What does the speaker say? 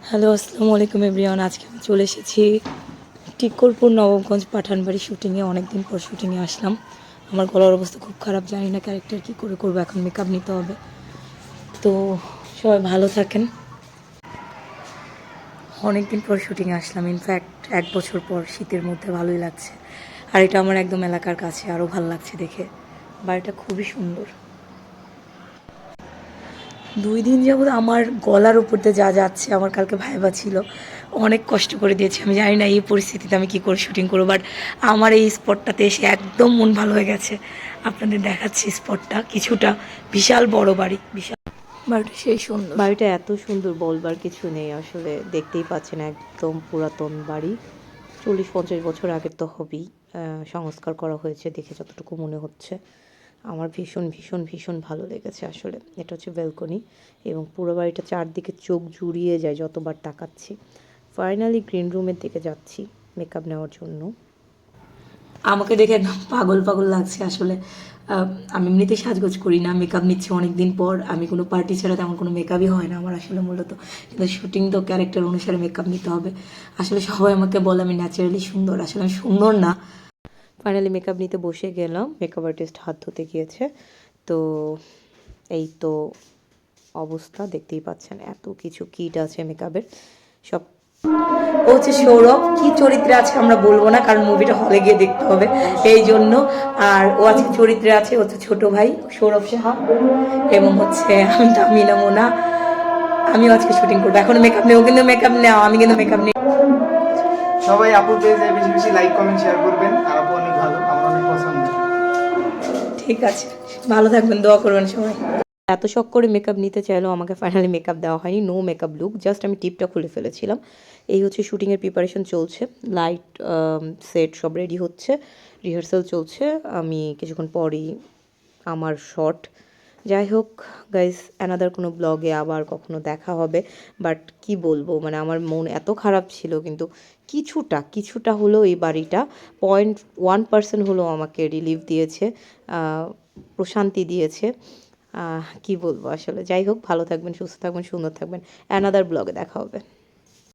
Hello, আসসালামু আলাইকুম everyone. আজকে আমি চলে এসেছি টিকরপুর নবগঞ্জ পাঠানবাড়ি শুটিংয়ে। অনেক দিন পর শুটিংয়ে আসলাম। আমার গলার অবস্থা খুব খারাপ, জানি না ক্যারেক্টার কী করে করবো, এখন মেকআপ নিতে হবে। তো সবাই ভালো থাকেন। অনেক দিন পর শুটিংয়ে আসলাম, ইনফ্যাক্ট 1 বছর পর। শীতের মধ্যে ভালোই লাগছে, আর এটা আমার একদম এলাকার কাছে, আরও ভালো লাগছে দেখে। বাড়িটা খুবই সুন্দর। 2 দিন যাবত আমার গলার উপর দিয়ে যা যাচ্ছে, আমার কালকে ভাইবা ছিল, অনেক কষ্ট করে দিয়েছি। আমি জানি না এই পরিস্থিতিতে আমি কী করে শুটিং করবো, বাট আমার এই স্পটটাতে এসে একদম মন ভালো হয়ে গেছে। আপনাদের দেখাচ্ছি স্পটটা কিছুটা। বিশাল বড় বাড়ি, বিশাল বাড়িটা সেই সুন্দর। বাড়িটা এত সুন্দর বলবার কিছু নেই, আসলে দেখতেই পাচ্ছেন একদম পুরাতন বাড়ি। 40-50 বছর আগের তো হবেই। সংস্কার করা হয়েছে দেখে যতটুকু মনে হচ্ছে। আমার ভীষণ ভীষণ ভীষণ ভালো লেগেছে আসলে। এটা হচ্ছে ব্যালকনি, এবং পুরো বাড়িটা চারদিকে চোখ জুড়িয়ে যায় যতবার তাকাচ্ছি। ফাইনালি গ্রিন রুমের দিকে যাচ্ছি মেকআপ নেওয়ার জন্য। আমাকে দেখে একদম পাগল পাগল লাগছে আসলে। আমি এমনিতে সাজগোজ করি না, মেকআপ নিচ্ছি অনেক দিন পর। আমি কোনো পার্টি ছাড়া তেমন কোনো মেকআপই হয় না আমার আসলে মূলত, কিন্তু শুটিং তো ক্যারেক্টার অনুসারে মেকআপ নিতে হবে। আসলে সবাই আমাকে বলে আমি ন্যাচারালি সুন্দর, আসলে আমি সুন্দর না। ফাইনালি মেকআপ নিতে বসে গেলাম, মেকআপ আর্টিস্ট হাত ধুতে গিয়েছে। তো এই তো অবস্থা, দেখতেই পাচ্ছেন এত কিছু কিট আছে মেকআপের সব। ও হচ্ছে সৌরভ, কি চরিত্রে আছে আমরা বলবো না, কারণ মুভিটা হলে গিয়ে দেখতে হবে এই জন্য। আর ও আজকে চরিত্রে আছে হচ্ছে ছোট ভাই সৌরভ সাহা, এবং হচ্ছে আমি তামিনা মোনা। আমিও আজকে শুটিং করবো। এখন মেকআপ নেই, ও কিন্তু মেকআপ নেওয়া, আমি কিন্তু মেকআপ নেই। সবাই আপুর পেজে বেশি বেশি লাইক কমেন্ট শেয়ার করবেন। আর আপু অনেক ভালো, আমার অনেক পছন্দ। ঠিক আছে, ভালো থাকবেন, দোয়া করবেন সবাই। এত শখ করে মেকআপ নিতে চাইলেও আমাকে ফাইনালি মেকআপ দেওয়া হয়নি, নো মেকআপ লুক, জাস্ট আমি টিপটা খুলে ফেলেছিলাম। এই হচ্ছে শুটিংয়ের প্রিপারেশন চলছে, লাইট সেট সব রেডি হচ্ছে, রিহার্সাল চলছে। আমি কিছুক্ষণ পরই আমার শট। যাই হোক গাইস, অ্যানাদার কোনো ব্লগে আবার কখনো দেখা হবে। বাট কি বলবো, মানে আমার মন এত খারাপ ছিল, কিন্তু কিছুটা হলেও এই বাড়িটা 0.1% হলেও আমাকে রিলিফ দিয়েছে, প্রশান্তি দিয়েছে। কি বলবো আসলে। যাই হোক, ভালো থাকবেন, সুস্থ থাকবেন, সুন্দর থাকবেন। অ্যানাদার ব্লগে দেখা হবে।